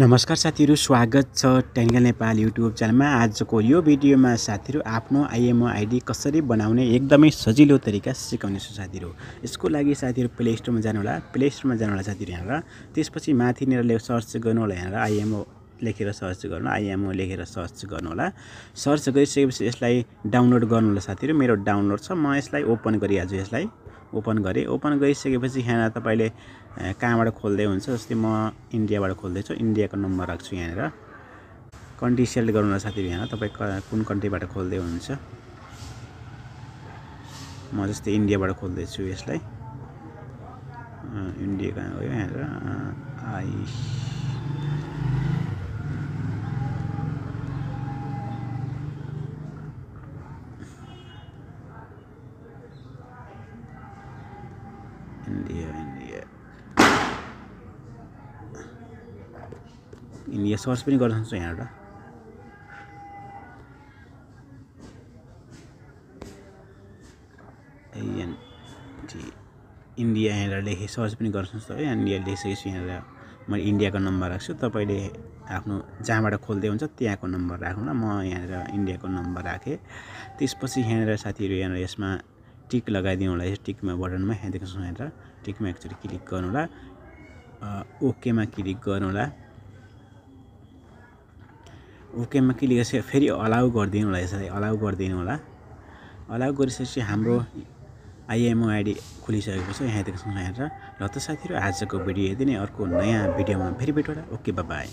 नमस्कार साथीहरु, स्वागत छ टेक्निकल नेपाल युट्युब च्यानलमा। आजको यो भिडियोमा साथीहरु आफ्नो आईएमओ आईडी कसरी बनाउने एकदमै सजिलो तरिका सिकाउने छु साथीहरु। यसको लागि साथीहरु प्ले स्टोरमा जानु होला। प्ले स्टोरमा जानु होला साथीहरु, यहाँ त्यसपछि माथि निर सर्च गर्नु होला। यहाँ आईएमओ लेखेर सर्च गर्नु, आईएमओ लेखेर सर्च गर्नु होला। सर्च गरिसकेपछि यसलाई डाउनलोड गर्नु होला साथीहरु। मेरो डाउनलोड छ, म यसलाई ओपन गरिहाल्छु। यसलाई ओपन गरिसकेपछि यहाँ तपाईले कहाँबाट खोल्दै हुन्छ, जस्तै म इन्डियाबाट खोल्दै छु। इन्डियाको नम्बर राख्छु। यहाँ कन्ट्री सेलेक्ट गर्नु होला साथीहरु। यहाँ तपाई कुन कन्ट्रीबाट खोल्दै हुन्छ, म जस्तै इन्डियाबाट खोल्दै छु। यसलाई इन्डिया कहाँ गयो, यहाँ आई इन्डिया सर्च पनि गर्न सक्छु। यहाँबाट इन्डिया यहाँ लेखे सर्च पनि गर्न सक्छु है। इन्डिया लेखिसकेपछि यहाँ मैले इन्डियाको नम्बर राख्छु। तपाईले आफ्नो जहाँबाट खोल्दै हुन्छ त्यहाँको नम्बर राख्नु ल। म यहाँ इन्डियाको नम्बर राखेँ। त्यसपछि यहाँ साथीहरु यहाँ यसमा टिक लगाइदिनु होला। यस टिकमा बटनमा यहाँ देख्न सक्नुहुन्छ। यहाँ टिकमा एकचोटी क्लिक गर्नु होला। ओकेमा क्लिक गर्नु होला। ओकेमा क्लिक गरेपछि फेरि अलाउ गरिदिनु होला। यसलाई अलाउ गरिदिनु होला। अलाउ गरिसकेपछि हाम्रो आईएमओ आईडी खुलिसकेको छ। यहाँ देख्न सक्नुहुन्छ। ल त साथीहरु, आजको भिडियो यति नै। अर्को नयाँ भिडियोमा फेरि भेटौँला। Okay, bye bye.